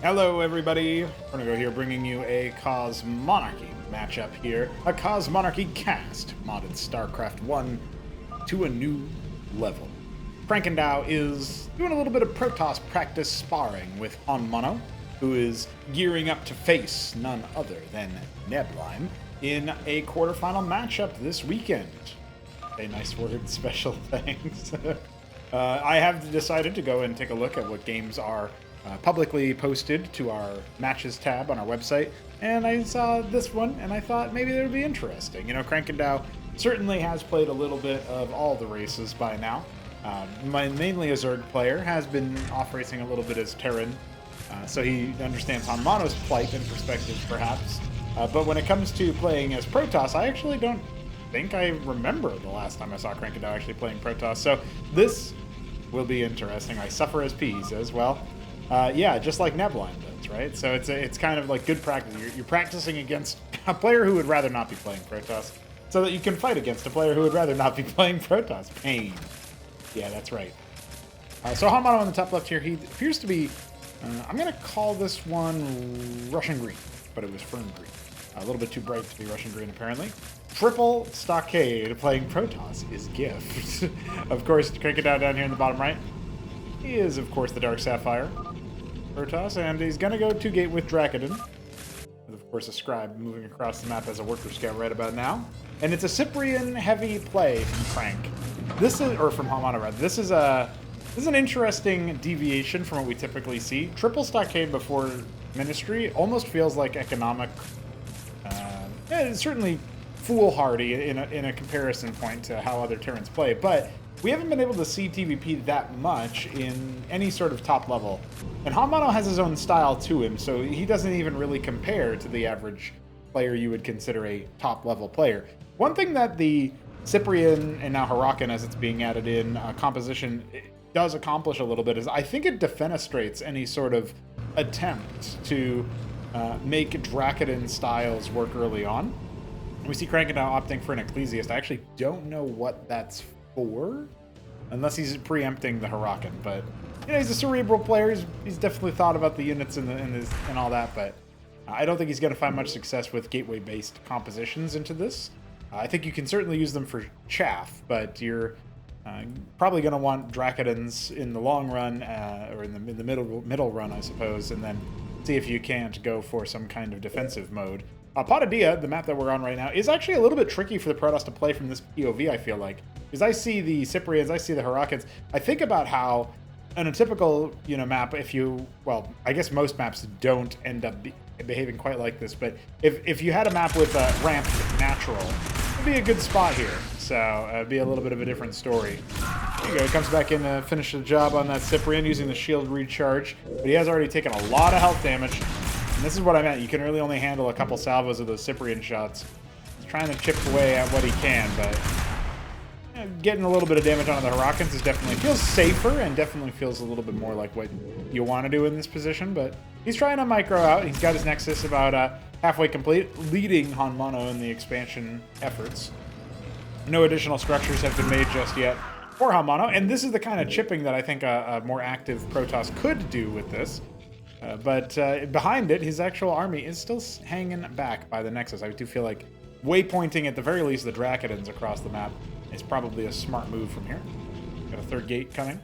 Hello everybody, HonMonO here bringing you a Cosmonarchy matchup here. A Cosmonarchy cast, modded Starcraft 1 to a new level. Krankendau is doing a little bit of PROTOSS practice sparring with HonMonO, who is gearing up to face none other than Neblime in a quarterfinal matchup this weekend. A nice word, special thanks. I have decided to go and take a look at what games are publicly posted to our matches tab on our website, and I saw this one and I thought maybe it would be interesting. You know, Krankendau certainly has played a little bit of all the races by now. Mainly a Zerg player, has been off-racing a little bit as Terran, so he understands HonMonO's plight and perspective perhaps. But when it comes to playing as PROTOSS, I actually don't think I remember the last time I saw Krankendau actually playing PROTOSS, so this will be interesting. I suffer as P, he says. Well, yeah, just like Neblime does, right? So it's kind of like good practice. You're practicing against a player who would rather not be playing PROTOSS, so that you can fight against a player who would rather not be playing PROTOSS. Pain. Yeah, that's right. So HonMonO on the top left here, he appears to be, I'm going to call this one Russian green, but it was fern green. A little bit too bright to be Russian green, apparently. Triple Stockade playing PROTOSS is gift. Of course, Krankendau down here in the bottom right. He is, of course, the Dark Sapphire PROTOSS, and he's going to go 2-gate with Dracodon. With, of course, a Scribe moving across the map as a Worker Scout right about now. And it's a Cyprian-heavy play from Crank. This is, or from HonMonO, rather. This is an interesting deviation from what we typically see. Triple Stockade before Ministry almost feels like economic. It's certainly foolhardy in a comparison point to how other Terrans play, but we haven't been able to see TVP that much in any sort of top level. And HonMonO has his own style to him, so he doesn't even really compare to the average player you would consider a top level player. One thing that the Cyprian and now Huracan, as it's being added in composition, does accomplish a little bit is I think it defenestrates any sort of attempt to make Dracodon styles work early on. We see Krankendau opting for an Ecclesiast. I actually don't know what that's for, unless he's preempting the Huracan. But you know, he's a cerebral player. He's definitely thought about the units and all that. But I don't think he's going to find much success with gateway-based compositions into this. I think you can certainly use them for chaff, but you're probably going to want Dracodons in the long run, or in the middle run, I suppose, and then see if you can't go for some kind of defensive mode. Potidaea, the map that we're on right now, is actually a little bit tricky for the PROTOSS to play from this POV, I feel like. Because I see the Cyprians, I see the Huracans. I think about how, in a typical, map, well, I guess most maps don't end up behaving quite like this, but if you had a map with a ramped natural, it'd be a good spot here. So it'd be a little bit of a different story. There you go, he comes back in to finish the job on that Cyprian using the shield recharge, but he has already taken a lot of health damage. And this is what I meant. You can really only handle a couple salvos of those Cyprian shots. He's trying to chip away at what he can, but getting a little bit of damage onto the Huracans is definitely feels safer and definitely feels a little bit more like what you want to do in this position. But he's trying to micro out. He's got his Nexus about halfway complete, leading HonMonO in the expansion efforts. No additional structures have been made just yet for HonMonO, and this is the kind of chipping that I think a more active PROTOSS could do with this. But behind it, his actual army is still hanging back by the Nexus. I do feel like waypointing at the very least the Dracodons across the map is probably a smart move from here. Got a third gate coming.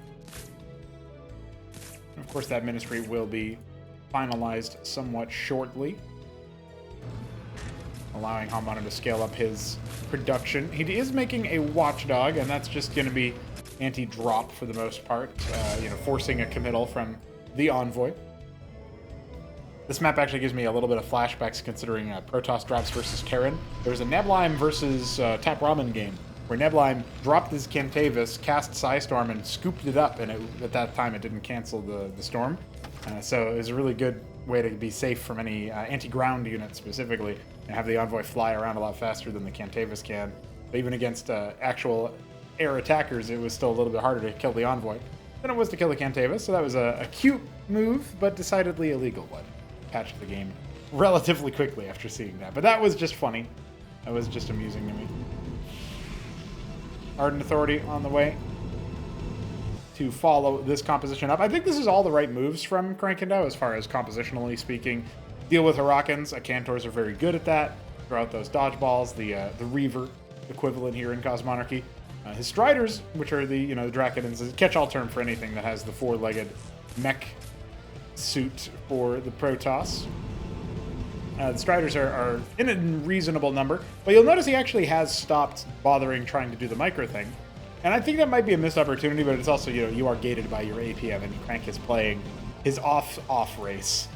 And of course, that Ministry will be finalized somewhat shortly, allowing HonMonO to scale up his production. He is making a Watchdog, and that's just going to be anti-drop for the most part, forcing a committal from the Envoy. This map actually gives me a little bit of flashbacks considering PROTOSS drops versus Terran. There was a Neblime versus Tap Ramen game where Neblime dropped his Cantavis, cast Psystorm, and scooped it up, and at that time it didn't cancel the storm. So it was a really good way to be safe from any anti-ground units specifically, and have the Envoy fly around a lot faster than the Cantavis can. But even against actual air attackers, it was still a little bit harder to kill the Envoy than it was to kill the Cantavis, so that was a cute move, but decidedly illegal one. Patched the game relatively quickly after seeing that, but that was just funny. That was just amusing to me. Ardent Authority on the way. to follow this composition up. I think this is all the right moves from Krankendau as far as compositionally speaking. Deal with Hurricanes. Cantors are very good at that. Throw out those dodgeballs, the Reaver equivalent here in Cosmonarchy. His Striders, which are the the Dracodons, is a catch-all term for anything that has the four-legged mech suit for the PROTOSS. The Striders are in a reasonable number, but you'll notice he actually has stopped bothering trying to do the micro thing. And I think that might be a missed opportunity, but it's also, you are gated by your APM, and Crank is playing his off race.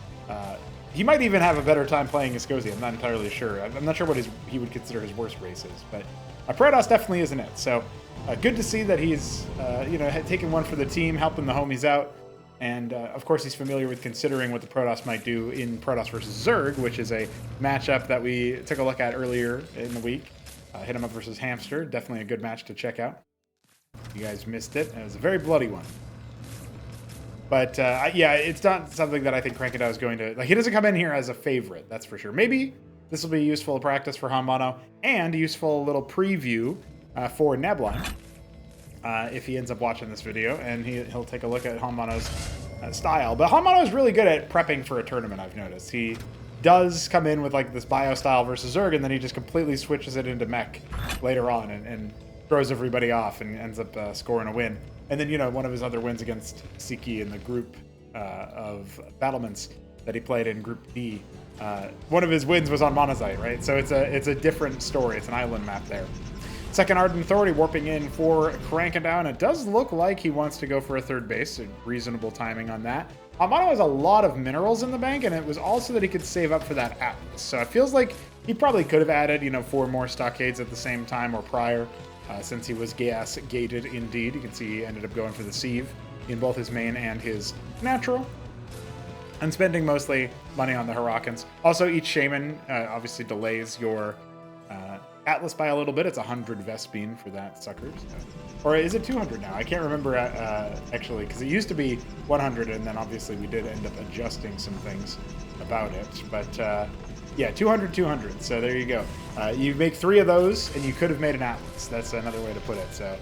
He might even have a better time playing Iskozi. I'm not entirely sure. I'm not sure what he would consider his worst races, but PROTOSS definitely isn't it. So good to see that he's taken one for the team, helping the homies out. And of course, he's familiar with considering what the PROTOSS might do in PROTOSS versus Zerg, which is a matchup that we took a look at earlier in the week. Hit him up versus Hamster. Definitely a good match to check out. You guys missed it. It was a very bloody one. But yeah, it's not something that I think Krankendau is going to... Like, he doesn't come in here as a favorite, that's for sure. Maybe this will be useful practice for HonMonO and a useful little preview for Nebline if he ends up watching this video, and he'll take a look at HonMonO's style. But HonMonO is really good at prepping for a tournament, I've noticed. He does come in with like this bio style versus Zerg, and then he just completely switches it into mech later on and throws everybody off and ends up scoring a win. And then, one of his other wins against Siki in the group of battlements that he played in Group D, one of his wins was on Monazite, right? So it's a different story. It's an island map there. Second Ardent Authority warping in for Krankendau, and it does look like he wants to go for a third base. So reasonable timing on that. HonMonO has a lot of minerals in the bank, and it was also that he could save up for that Atlas. So it feels like he probably could have added, 4 more stockades at the same time or prior. Since he was gas gated indeed. You can see he ended up going for the sieve in both his main and his natural, and spending mostly money on the Hurricanes. Also, each Shaman obviously delays your Atlas by a little bit. It's 100 Vespine for that sucker. So. Or is it 200 now? I can't remember actually, because it used to be 100, and then obviously we did end up adjusting some things about it. But yeah, 200. So there you go. You make 3 of those, and you could have made an Atlas. That's another way to put it. So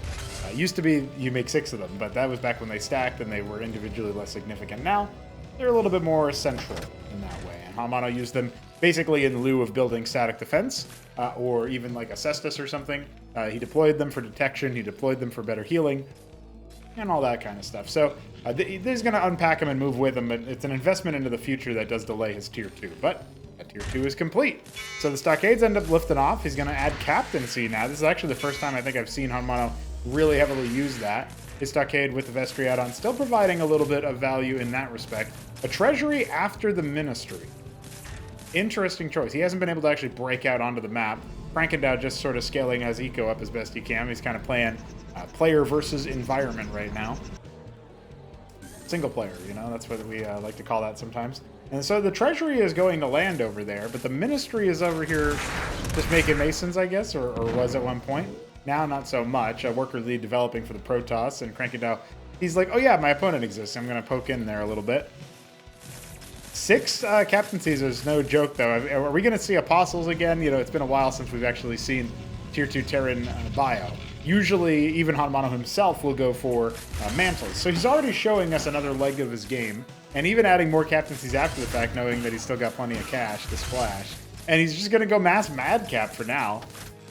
used to be you make 6 of them, but that was back when they stacked and they were individually less significant. Now they're a little bit more central in that way. And HonMonO used them basically in lieu of building static defense, or even like a Cestus or something. He deployed them for detection. He deployed them for better healing, and all that kind of stuff. So he's going to unpack them and move with them, but it's an investment into the future that does delay his tier 2. But Tier 2 is complete. So the stockades end up lifting off. He's going to add captaincy now. This is actually the first time I think I've seen HonMonO really heavily use that. His stockade with the Vestry add-on still providing a little bit of value in that respect. A treasury after the ministry. Interesting choice. He hasn't been able to actually break out onto the map. Krankendau just sort of scaling as eco up as best he can. He's kind of playing player versus environment right now. Single player, that's what we like to call that sometimes. And so the treasury is going to land over there, but the ministry is over here just making masons, I guess, or was at one point. Now, not so much. A worker lead developing for the PROTOSS, and Krankendau, he's like, oh yeah, my opponent exists. I'm going to poke in there a little bit. 6 captaincies is no joke, though. Are we going to see apostles again? It's been a while since we've actually seen Tier 2 Terran bio. Usually, even HonMonO himself will go for mantles. So he's already showing us another leg of his game, and even adding more captaincies after the fact, knowing that he's still got plenty of cash to splash. And he's just going to go mass madcap for now.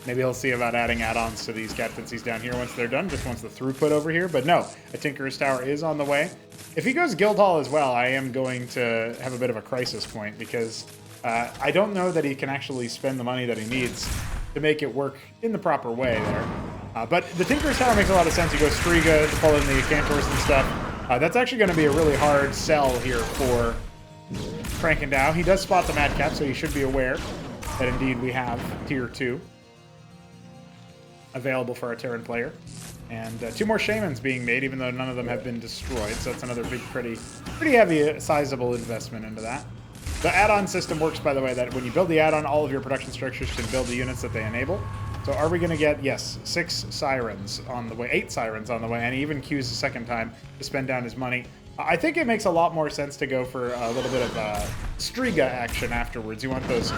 Maybe he'll see about adding add-ons to these captaincies down here once they're done, just wants the throughput over here. But no, a Tinkerer's Tower is on the way. If he goes Guildhall as well, I am going to have a bit of a crisis point, because I don't know that he can actually spend the money that he needs to make it work in the proper way there. But the Tinkerer's Tower makes a lot of sense. You go Striga to pull in the Cantors and stuff. That's actually going to be a really hard sell here for Krankendau. He does spot the Madcap, so he should be aware that indeed we have Tier 2 available for our Terran player. And 2 more Shamans being made, even though none of them have been destroyed. So that's another big, pretty heavy, sizable investment into that. The add-on system works, by the way, that when you build the add-on, all of your production structures can build the units that they enable. So are we going to get, yes, 6 Sirens on the way, 8 Sirens on the way, and he even queues the second time to spend down his money. I think it makes a lot more sense to go for a little bit of Striga action afterwards. You want those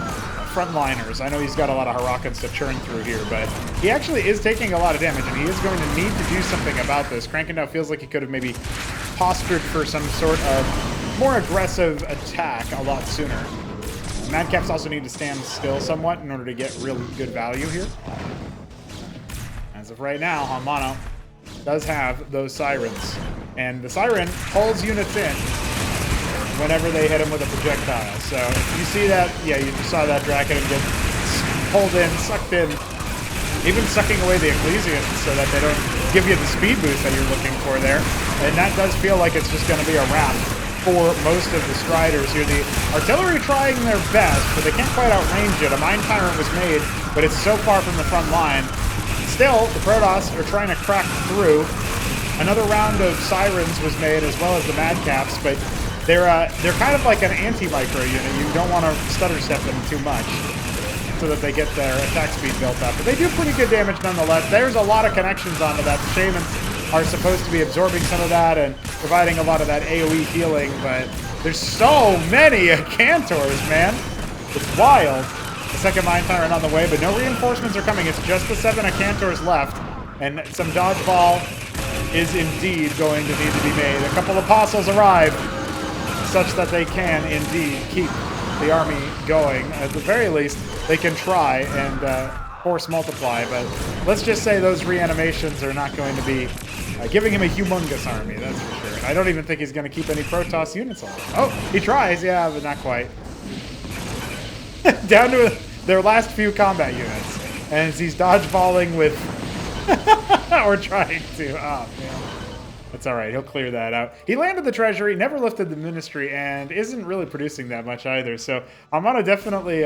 frontliners. I know he's got a lot of Harakans to churn through here, but he actually is taking a lot of damage, and he is going to need to do something about this. Krankendau feels like he could have maybe postured for some sort of more aggressive attack a lot sooner. Madcaps also need to stand still somewhat in order to get real good value here. As of right now, HonMonO does have those Sirens. And the Siren pulls units in whenever they hit him with a projectile. So if you see that, yeah, you just saw that Draken get pulled in, sucked in, even sucking away the Ecclesians so that they don't give you the speed boost that you're looking for there. And that does feel like it's just going to be a wrap for most of the Striders here. The artillery trying their best, but they can't quite outrange it. A Mind Tyrant was made, but it's so far from the front line. Still, the PROTOSS are trying to crack through. Another round of Sirens was made, as well as the Madcaps, but they're kind of like an anti-micro unit. You don't want to stutter step them too much so that they get their attack speed built up. But they do pretty good damage nonetheless. There's a lot of connections onto that. The Shamans are supposed to be absorbing some of that and providing a lot of that AoE healing, but there's so many Cantors, man. It's wild. The second Mind Tyrant on the way, but no reinforcements are coming. It's just the 7 Cantors left, and some dodgeball is indeed going to need to be made. A couple apostles arrive, such that they can indeed keep the army going. At the very least, they can try and force multiply, but let's just say those reanimations are not going to be giving him a humongous army, that's for sure. And I don't even think he's going to keep any PROTOSS units on. Oh, he tries, yeah, but not quite. Down to their last few combat units. And he's dodgeballing with... or trying to. Oh, man. That's all right. He'll clear that out. He landed the treasury, never lifted the ministry, and isn't really producing that much either. So HonMonO definitely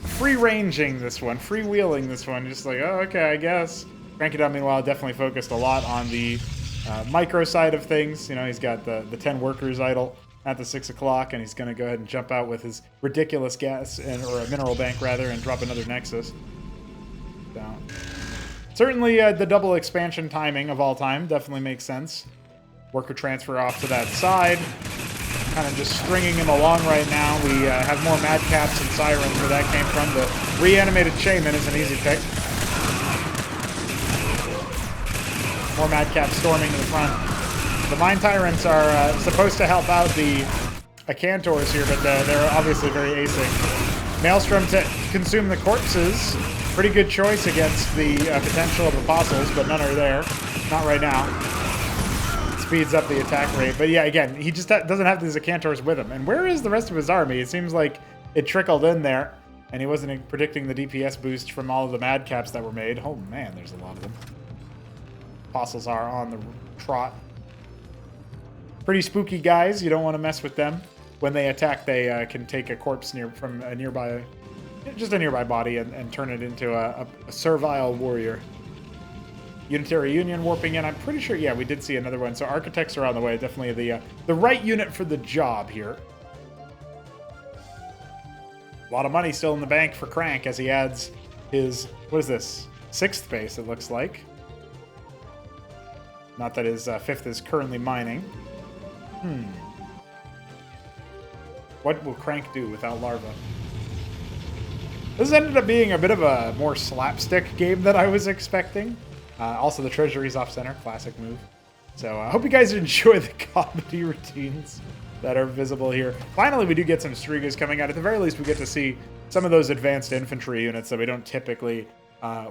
free-ranging this one, freewheeling this one. Just like, oh, okay, I guess. Krankendau, meanwhile, definitely focused a lot on the micro side of things. You know, he's got the 10 workers idle at the 6 o'clock, and he's going to go ahead and jump out with his ridiculous gas, or a mineral bank, rather, and drop another Nexus. Down. Certainly, the double expansion timing of all time definitely makes sense. Worker transfer off to that side. Kind of just stringing him along right now. We have more Madcaps and Sirens where that came from. The reanimated Shaman is an easy pick. More Madcaps storming to the front. The Mind Tyrants are supposed to help out the Cantors here, but they're obviously very acing. Maelstrom to consume the corpses. Pretty good choice against the potential of Apostles, but none are there. Not right now. Speeds up the attack rate. But yeah, again, he just doesn't have these Cantors with him. And where is the rest of his army? It seems like it trickled in there, and he wasn't predicting the DPS boost from all of the Madcaps that were made. Oh man, there's a lot of them. Apostles are on the trot. Pretty spooky guys. You don't want to mess with them. When they attack, they can take a corpse from a nearby... just a nearby body and turn it into a servile warrior. Unitary Union warping in. I'm pretty sure, yeah, we did see another one. So Architects are on the way. Definitely the right unit for the job here. A lot of money still in the bank for Crank as he adds his, what is this? 6th base, it looks like. Not that his 5th is currently mining. What will Crank do without Larva? This ended up being a bit of a more slapstick game than I was expecting. Also, the treasury's off-center. Classic move. So I hope you guys enjoy the comedy routines that are visible here. Finally, we do get some Strigas coming out. At the very least, we get to see some of those advanced infantry units that we don't typically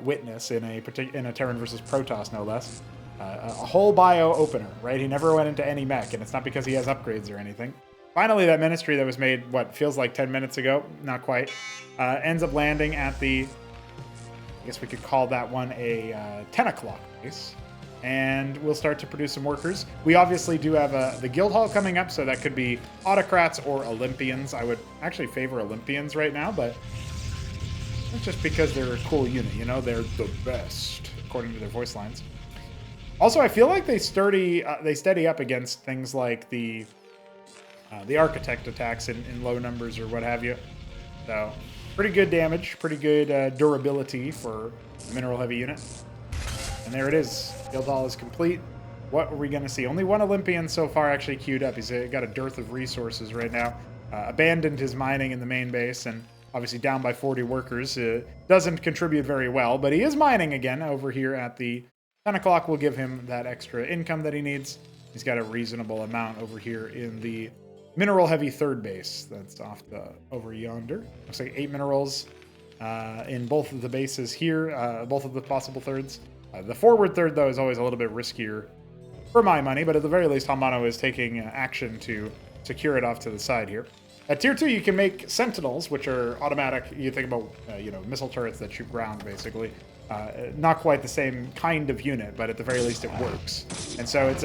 witness in a Terran versus PROTOSS, no less. A whole bio opener, right? He never went into any mech, and it's not because he has upgrades or anything. Finally, that ministry that was made, what, feels like 10 minutes ago? Not quite. Ends up landing at the, I guess we could call that one a 10 o'clock base. And we'll start to produce some workers. We obviously do have the guild hall coming up, so that could be autocrats or Olympians. I would actually favor Olympians right now, but that's just because they're a cool unit, you know? They're the best, according to their voice lines. Also, I feel like they steady up against things like the Architect attacks in low numbers or what have you. So, pretty good damage, pretty good durability for a mineral heavy unit. And there it is. Guild hall is complete. what are we going to see? Only one Olympian so far actually queued up. He's got a dearth of resources right now. Abandoned his mining in the main base and obviously down by 40 workers. Doesn't contribute very well, but he is mining again over here at the 10 o'clock. Will give him that extra income that he needs. He's got a reasonable amount over here in the mineral-heavy third base. That's off over yonder. Looks like 8 minerals in both of the bases here, both of the possible thirds. The forward third, though, is always a little bit riskier for my money, but at the very least, HonMonO is taking action to secure it off to the side here. At Tier 2, you can make Sentinels, which are automatic. You think about, missile turrets that shoot ground, basically. Not quite the same kind of unit, but at the very least, it works. And so it's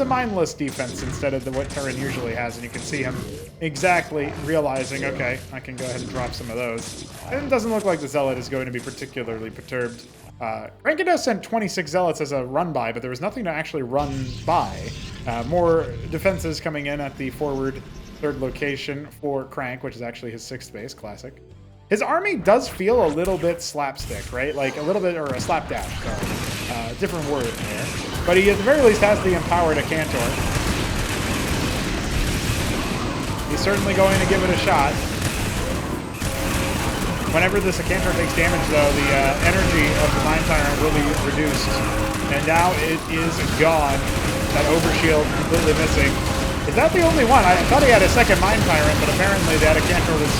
a mindless defense instead of what Terran usually has, and you can see him exactly realizing, okay, I can go ahead and drop some of those. And it doesn't look like the Zealot is going to be particularly perturbed. Krankendau sent 26 Zealots as a run-by, but there was nothing to actually run by. More defenses coming in at the forward third location for Crank, which is actually his 6th base, classic. His army does feel a little bit slapstick, right? Like a little bit, or a slapdash, sorry. Different word there. But he at the very least has the empowered Cantor. He's certainly going to give it a shot. Whenever this Cantor takes damage, though, the energy of the Mind Tyrant will be reduced. And now it is gone. That overshield completely missing. Is that the only one? I thought he had a second Mind Tyrant, but apparently the Cantor was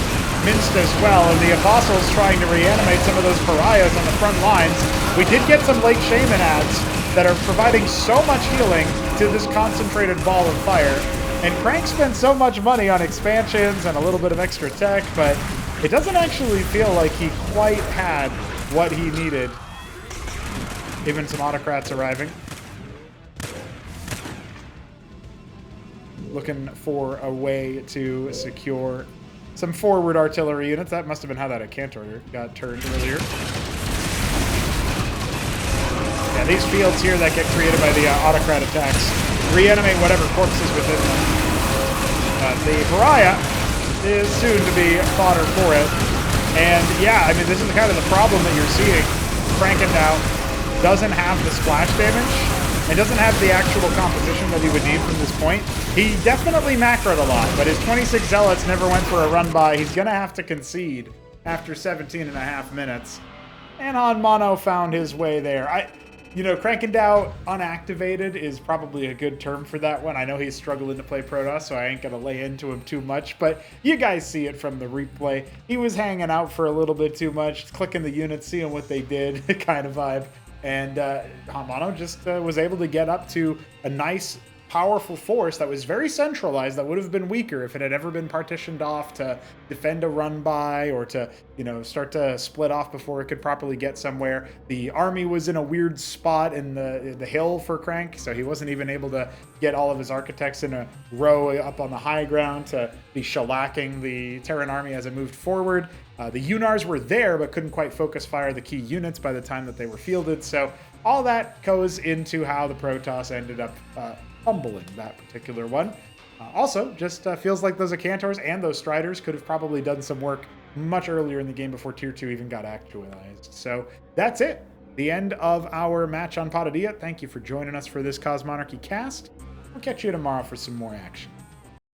minced as well. And the Apostle's trying to reanimate some of those pariahs on the front lines. We did get some Lake Shaman ads that are providing so much healing to this concentrated ball of fire. And Crank spent so much money on expansions and a little bit of extra tech, but it doesn't actually feel like he quite had what he needed. Even some autocrats arriving. Looking for a way to secure some forward artillery units. That must have been how that Cantor got turned earlier. Yeah, these fields here that get created by the autocrat attacks reanimate whatever corpses within them. The Pariah is soon to be fodder for it. And yeah, I mean, this is kind of the problem that you're seeing. Krankendau doesn't have the splash damage and doesn't have the actual composition that he would need from this point. He definitely macroed a lot, but his 26 Zealots never went for a run-by. He's going to have to concede after 17 and a half minutes. And HonMonO found his way there. Krankendau unactivated is probably a good term for that one. I know he's struggling to play PROTOSS, so I ain't going to lay into him too much, but you guys see it from the replay. He was hanging out for a little bit too much, clicking the units, seeing what they did, kind of vibe. And HonMonO just was able to get up to a nice, powerful force that was very centralized, that would have been weaker if it had ever been partitioned off to defend a run-by or to, start to split off before it could properly get somewhere. The army was in a weird spot in the hill for Crank, so he wasn't even able to get all of his architects in a row up on the high ground to be shellacking the Terran army as it moved forward. The Unars were there, but couldn't quite focus fire the key units by the time that they were fielded, so all that goes into how the PROTOSS ended up humbling that particular one. Also, just feels like those Acantors and those Striders could have probably done some work much earlier in the game before Tier 2 even got actualized. So that's it. The end of our match on Potidaea. Thank you for joining us for this Cosmonarchy cast. I'll catch you tomorrow for some more action.